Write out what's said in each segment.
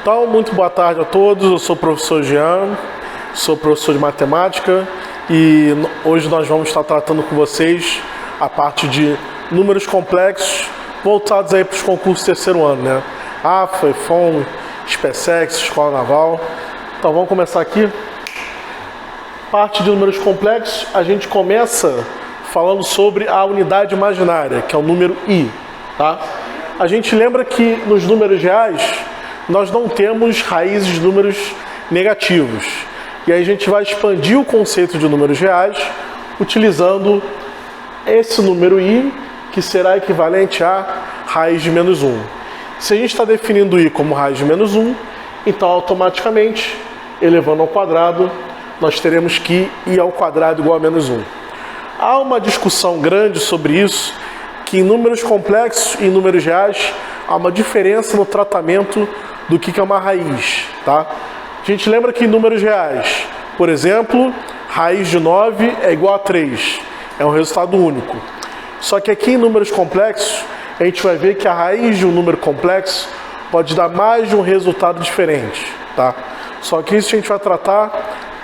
Então, muito boa tarde a todos. Eu sou o professor Jean, sou professor de matemática e hoje nós vamos estar tratando com vocês a parte de números complexos voltados aí para os concursos terceiro ano, né? AFA, EFON, SPSEX, Escola Naval. Então, vamos começar aqui. Parte de números complexos, a gente começa falando sobre a unidade imaginária, que é o número I, tá? A gente lembra que nos números reais nós não temos raízes de números negativos. E aí a gente vai expandir o conceito de números reais utilizando esse número I, que será equivalente a raiz de menos 1. Se a gente está definindo I como raiz de menos 1, então automaticamente, elevando ao quadrado, nós teremos que I ao quadrado igual a menos 1. Há uma discussão grande sobre isso, que em números complexos e em números reais há uma diferença no tratamento do que é uma raiz, tá? A gente lembra que em números reais, por exemplo, raiz de 9 é igual a 3, é um resultado único. Só que aqui em números complexos, a gente vai ver que a raiz de um número complexo pode dar mais de um resultado diferente, tá? Só que isso a gente vai tratar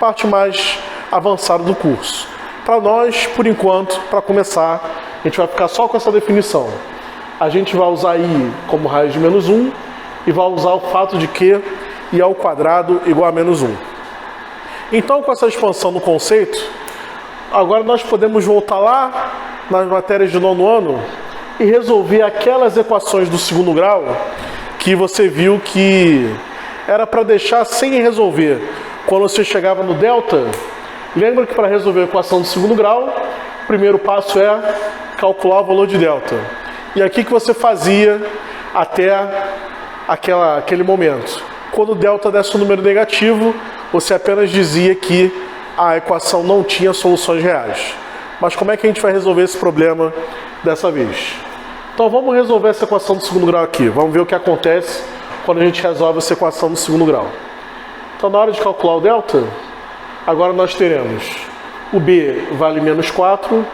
parte mais avançada do curso. Para nós, por enquanto, para começar, a gente vai ficar só com essa definição. A gente vai usar I como raiz de menos 1 e vai usar o fato de que I ao quadrado igual a menos 1. Então, com essa expansão no conceito, agora nós podemos voltar lá nas matérias de nono ano e resolver aquelas equações do segundo grau que você viu que era para deixar sem resolver. Quando você chegava no delta, lembra que para resolver a equação do segundo grau, o primeiro passo é calcular o valor de delta. E aqui que você fazia até aquele momento. Quando o delta desse um número negativo, você apenas dizia que a equação não tinha soluções reais. Mas como é que a gente vai resolver esse problema dessa vez? Então vamos resolver essa equação do segundo grau aqui. Vamos ver o que acontece quando a gente resolve essa equação do segundo grau. Então na hora de calcular o delta, agora nós teremos o B vale menos 4,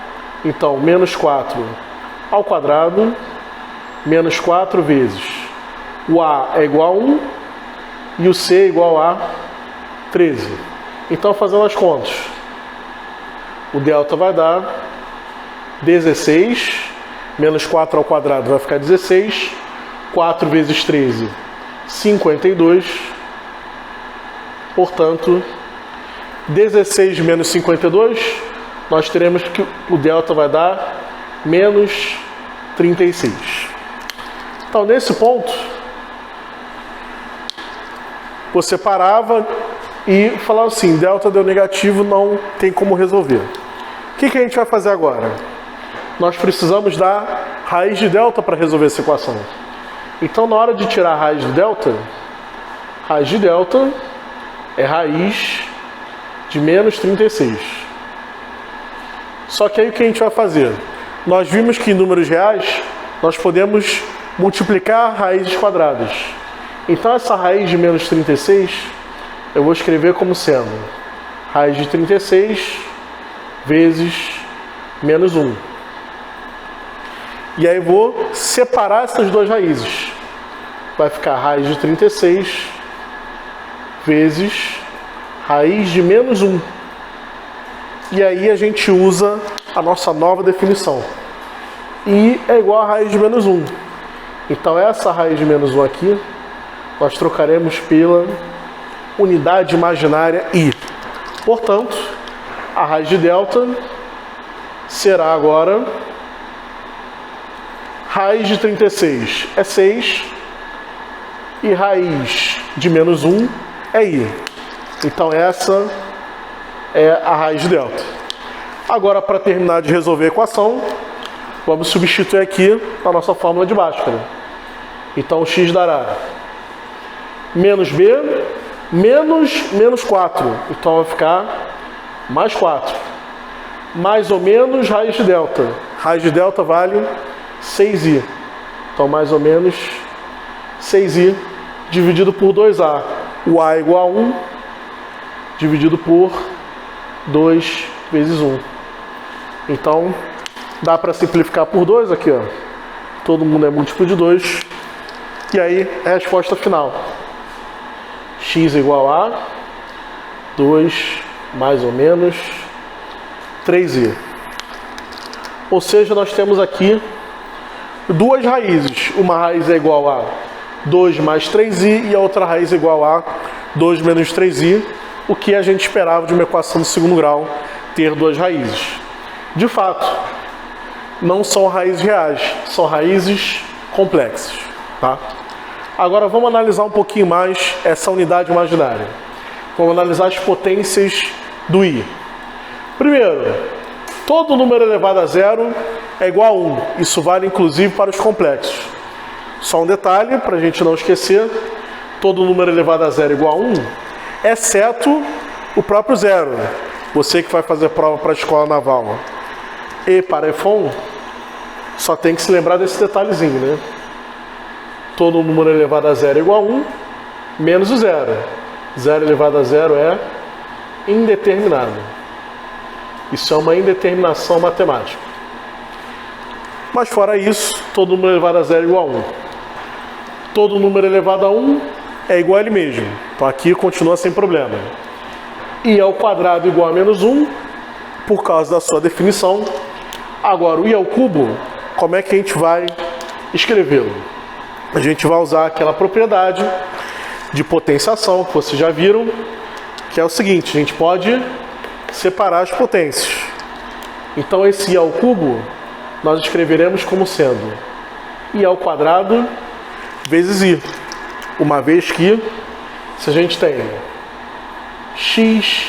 então menos 4 ao quadrado, menos 4 vezes o A é igual a 1 e o C é igual a 13. Então, fazendo as contas, o delta vai dar 16, menos 4 ao quadrado vai ficar 16, 4 vezes 13, 52, portanto, 16 menos 52, nós teremos que o delta vai dar menos 36. Então, nesse ponto, você parava e falava assim, delta deu negativo, não tem como resolver. O que a gente vai fazer agora? Nós precisamos da raiz de delta para resolver essa equação. Então, na hora de tirar a raiz de delta é raiz de menos 36. Só que aí o que a gente vai fazer? Nós vimos que em números reais, nós podemos multiplicar raízes quadradas. Então essa raiz de menos 36, eu vou escrever como sendo raiz de 36 vezes menos 1. E aí eu vou separar essas duas raízes. Vai ficar raiz de 36 vezes raiz de menos 1. E aí a gente usa a nossa nova definição. I é igual a raiz de menos 1. Então essa raiz de menos 1 aqui, nós trocaremos pela unidade imaginária I. Portanto, a raiz de delta será agora raiz de 36 é 6 e raiz de menos 1 é I. Então essa é a raiz de delta. Agora, para terminar de resolver a equação, vamos substituir aqui na nossa fórmula de Bhaskara. Então, x dará menos b menos 4. Então, vai ficar mais 4. Mais ou menos raiz de delta. Raiz de delta vale 6i. Então, mais ou menos 6i dividido por 2a. O a é igual a 1 dividido por 2 vezes 1. Então, dá para simplificar por 2 aqui, ó. Todo mundo é múltiplo de 2. E aí, é a resposta final. x igual a 2 mais ou menos 3i. Ou seja, nós temos aqui duas raízes. Uma raiz é igual a 2 mais 3i e a outra raiz é igual a 2 menos 3i, o que a gente esperava de uma equação de segundo grau ter duas raízes. De fato, não são raízes reais, são raízes complexas. Tá? Agora vamos analisar um pouquinho mais essa unidade imaginária. Vamos analisar as potências do i. Primeiro, todo número elevado a zero é igual a 1. Isso vale inclusive para os complexos. Só um detalhe, para a gente não esquecer, todo número elevado a zero é igual a 1, exceto o próprio zero. Você que vai fazer prova para a escola naval e para EFON, só tem que se lembrar desse detalhezinho, né? Todo número elevado a zero é igual a 1, menos o zero. Zero elevado a zero é indeterminado. Isso é uma indeterminação matemática. Mas fora isso, todo número elevado a zero é igual a 1. Todo número elevado a 1 é igual a ele mesmo. Então aqui continua sem problema. I ao quadrado igual a menos 1, por causa da sua definição. Agora, o i ao cubo, como é que a gente vai escrevê-lo? A gente vai usar aquela propriedade de potenciação que vocês já viram, que é o seguinte: a gente pode separar as potências. Então esse i ao cubo nós escreveremos como sendo i ao quadrado vezes i, uma vez que se a gente tem x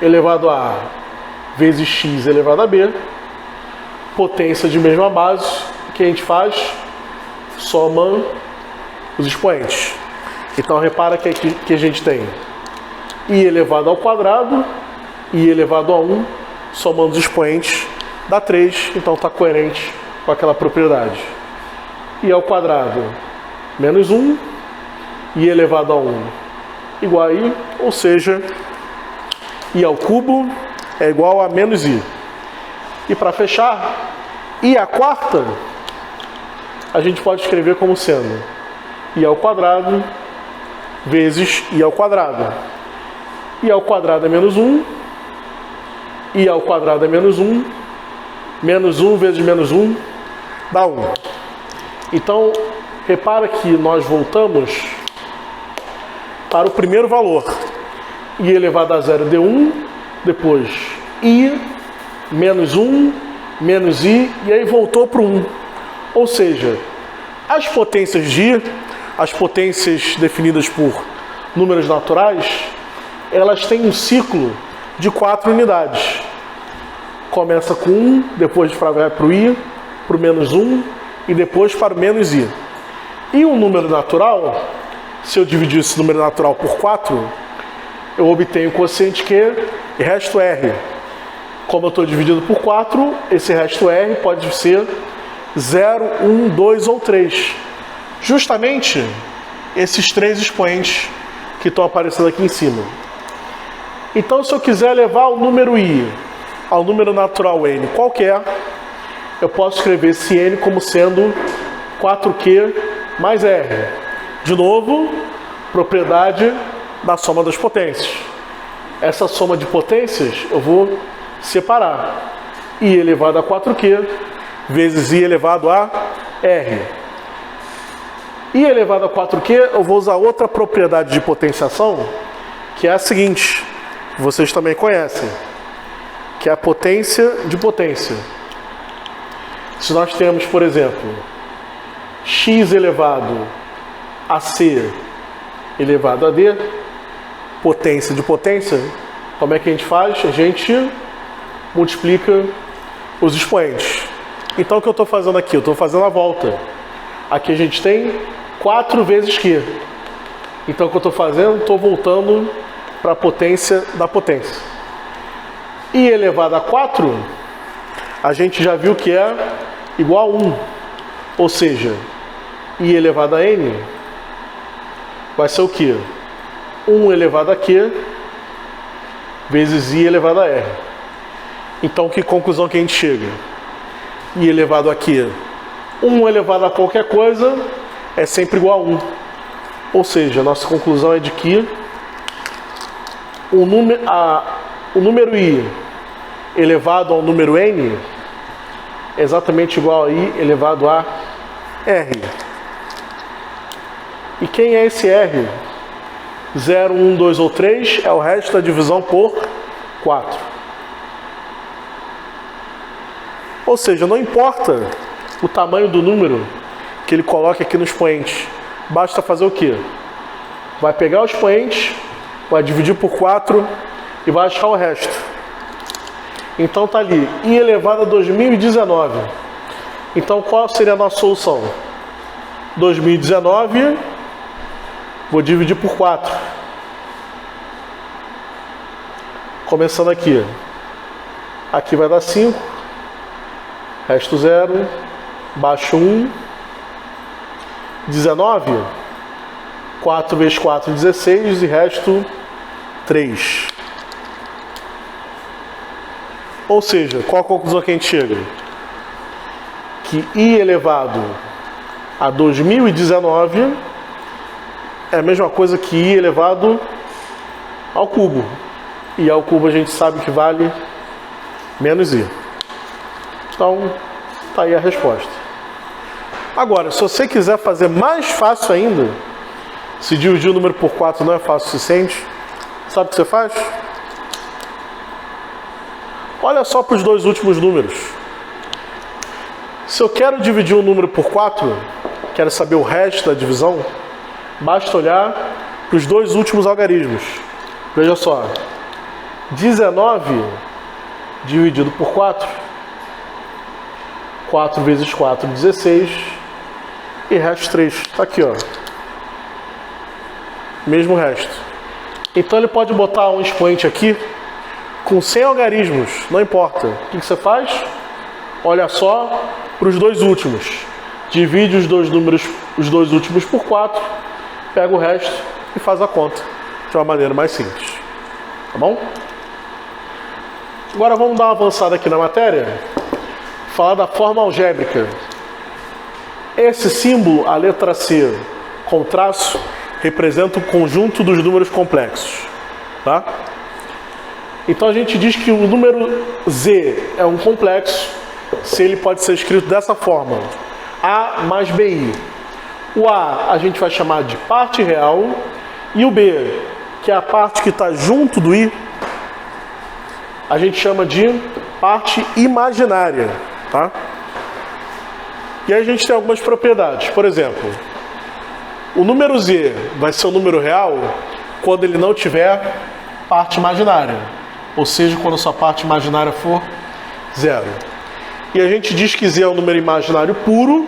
elevado a a vezes x elevado a b, potência de mesma base, o que a gente faz? Soma os expoentes. Então repara que aqui que a gente tem i elevado ao quadrado, i elevado a 1, somando os expoentes dá 3, então está coerente com aquela propriedade. I ao quadrado menos 1, i elevado a 1 igual a i, ou seja, i ao cubo é igual a menos i. E para fechar, i à quarta, a gente pode escrever como sendo i ao quadrado vezes i ao quadrado. I ao quadrado é menos 1, i ao quadrado é menos 1, menos 1 vezes menos 1 dá 1. Então, repara que nós voltamos para o primeiro valor. I elevado a zero deu 1, depois i, menos 1, menos i, e aí voltou para o 1. Ou seja, as potências de i, as potências definidas por números naturais, elas têm um ciclo de 4 unidades. Começa com 1, depois vai para o i, para o menos 1 e depois para o menos i. E um número natural, se eu dividir esse número natural por 4, eu obtenho o quociente Q e resto R. Como eu estou dividido por 4, esse resto R pode ser 0, 1, 2 ou 3. Justamente esses três expoentes que estão aparecendo aqui em cima. Então, se eu quiser levar o número i ao número natural n qualquer, eu posso escrever esse n como sendo 4q mais r. De novo, propriedade da soma das potências. Essa soma de potências eu vou separar. I elevado a 4q vezes i elevado a r. I elevado a 4q, eu vou usar outra propriedade de potenciação, que é a seguinte, que vocês também conhecem, que é a potência de potência. Se nós temos, por exemplo, x elevado a c elevado a d, potência de potência, como é que a gente faz? A gente multiplica os expoentes. Então o que eu estou fazendo aqui? Eu estou fazendo a volta. Aqui a gente tem 4 vezes q. Então o que eu estou fazendo? Estou voltando para a potência da potência. I elevado a 4, a gente já viu que é igual a 1. Ou seja, I elevado a n vai ser o quê? 1 elevado a q vezes I elevado a r. Então que conclusão que a gente chega? I elevado a q, 1 elevado a qualquer coisa é sempre igual a 1. Ou seja, a nossa conclusão é de que o número i elevado ao número n é exatamente igual a i elevado a r. E quem é esse r? 0, 1, 2 ou 3 é o resto da divisão por 4. Ou seja, não importa o tamanho do número que ele coloque aqui no expoente. Basta fazer o quê? Vai pegar o expoente, vai dividir por 4 e vai achar o resto. Então tá ali, i elevado a 2019. Então qual seria a nossa solução? 2019, vou dividir por 4. Começando aqui. Aqui vai dar 5. Resto 0. Baixo 1. 19. 4 vezes 4, 16. E resto 3. Ou seja, qual a conclusão que a gente chega? Que i elevado a 2019 é a mesma coisa que i elevado ao cubo. E ao cubo a gente sabe que vale menos i. Então, tá aí a resposta. Agora, se você quiser fazer mais fácil ainda, se dividir o número por 4 não é fácil o suficiente, sabe o que você faz? Olha só para os dois últimos números. Se eu quero dividir um número por 4, quero saber o resto da divisão, basta olhar para os dois últimos algarismos. Veja só. 19 dividido por 4. 4 vezes 4, 16. E resto 3. Está aqui, ó. Mesmo resto. Então ele pode botar um expoente aqui com 100 algarismos. Não importa. O que você faz? Olha só para os dois últimos. Divide os dois últimos por 4. Pega o resto e faz a conta de uma maneira mais simples. Tá bom? Agora vamos dar uma avançada aqui na matéria. Falar da forma algébrica. Esse símbolo, a letra C, com traço, representa o conjunto dos números complexos. Tá? Então a gente diz que o número Z é um complexo se ele pode ser escrito dessa forma. A mais BI. O A gente vai chamar de parte real e o B, que é a parte que está junto do I, a gente chama de parte imaginária. Tá? E aí a gente tem algumas propriedades. Por exemplo, o número Z vai ser um número real quando ele não tiver parte imaginária. Ou seja, quando a sua parte imaginária for 0. E a gente diz que Z é um número imaginário puro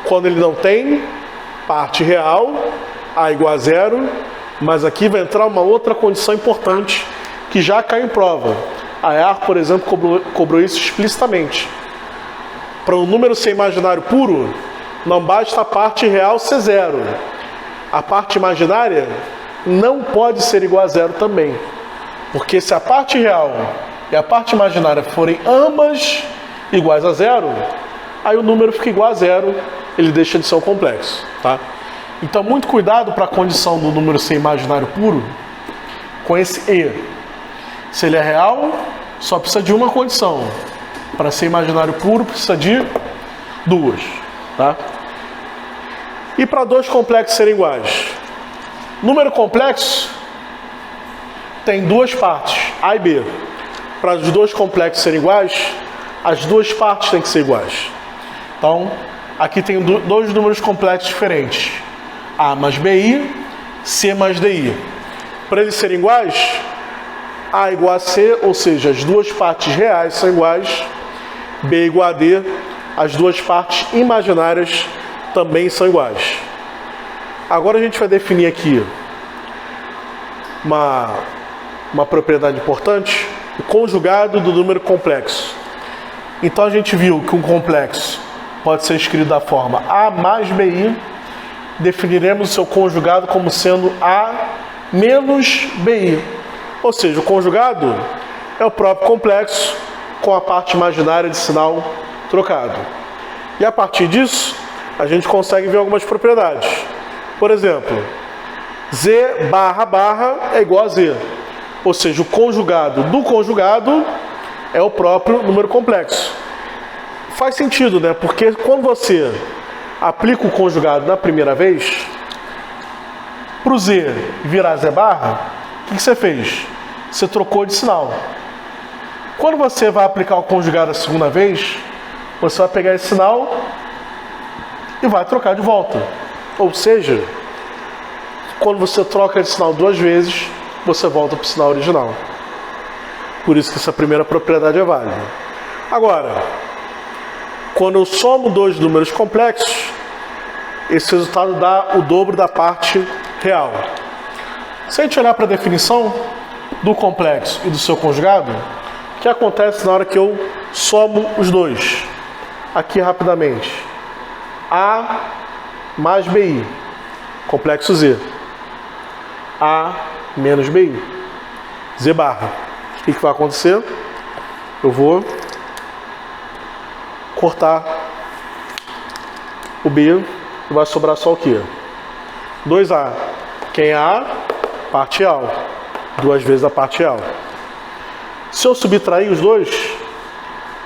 quando ele não tem parte real, A igual a 0. Mas aqui vai entrar uma outra condição importante que já caiu em prova. A EAR, por exemplo, cobrou isso explicitamente. Para um número ser imaginário puro, não basta a parte real ser 0. A parte imaginária não pode ser igual a 0 também. Porque se a parte real e a parte imaginária forem ambas iguais a 0, aí o número fica igual a 0, ele deixa de ser um complexo. Tá? Então, muito cuidado para a condição do número ser imaginário puro com esse E. Se ele é real, só precisa de uma condição. Para ser imaginário puro, precisa de 2. Tá? E para dois complexos serem iguais? Número complexo tem duas partes, A e B. Para os dois complexos serem iguais, as duas partes têm que ser iguais. Então, aqui tem dois números complexos diferentes. A mais BI, C mais DI. Para eles serem iguais, A igual a C, ou seja, as duas partes reais são iguais. B igual a D, as duas partes imaginárias também são iguais. Agora a gente vai definir aqui uma propriedade importante, o conjugado do número complexo. Então a gente viu que um complexo pode ser escrito da forma A mais BI, definiremos o seu conjugado como sendo A menos BI. Ou seja, o conjugado é o próprio complexo com a parte imaginária de sinal trocado. E a partir disso, a gente consegue ver algumas propriedades. Por exemplo, Z barra barra é igual a Z. Ou seja, o conjugado do conjugado é o próprio número complexo. Faz sentido, né? Porque quando você aplica o conjugado na primeira vez, para o z virar z barra, o que você fez? Você trocou de sinal. Quando você vai aplicar o conjugado a segunda vez, você vai pegar esse sinal e vai trocar de volta. Ou seja, quando você troca de sinal duas vezes, você volta para o sinal original. Por isso que essa primeira propriedade é válida. Agora, quando eu somo dois números complexos, esse resultado dá o dobro da parte real. Se a gente olhar para a definição do complexo e do seu conjugado, o que acontece na hora que eu somo os dois? Aqui rapidamente. A mais BI, complexo Z. A menos BI, Z barra. O que vai acontecer? Eu vou cortar o B e vai sobrar só o quê? 2A. Quem é A? Parte real. Duas vezes a parte real. Se eu subtrair os dois,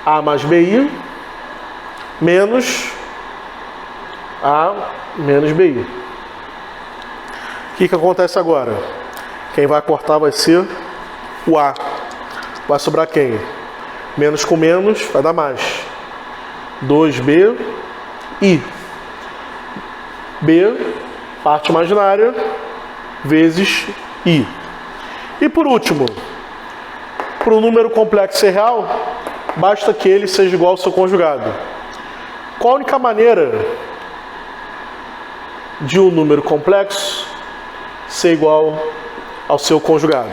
A mais BI menos A menos BI. O que acontece agora? Quem vai cortar vai ser o A. Vai sobrar quem? Menos com menos vai dar mais. 2B I. B, parte imaginária, vezes I. E por último, para o número complexo ser real, basta que ele seja igual ao seu conjugado. Qual a única maneira de um número complexo ser igual ao seu conjugado?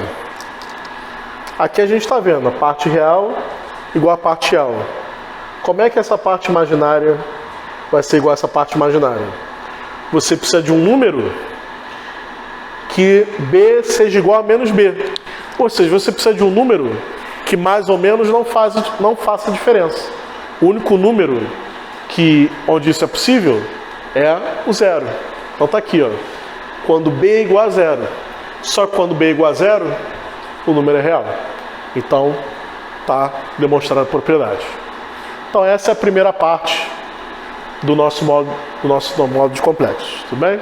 Aqui a gente está vendo a parte real igual a parte real. Como é que essa parte imaginária vai ser igual a essa parte imaginária? Você precisa de um número que B seja igual a menos B. Ou seja, você precisa de um número que mais ou menos não faça diferença. O único número onde isso é possível é o zero. Então está aqui, ó. Quando B é igual a zero. Só que quando B é igual a zero, o número é real. Então, está demonstrada a propriedade. Então essa é a primeira parte do nosso modo de complexos. Tudo bem?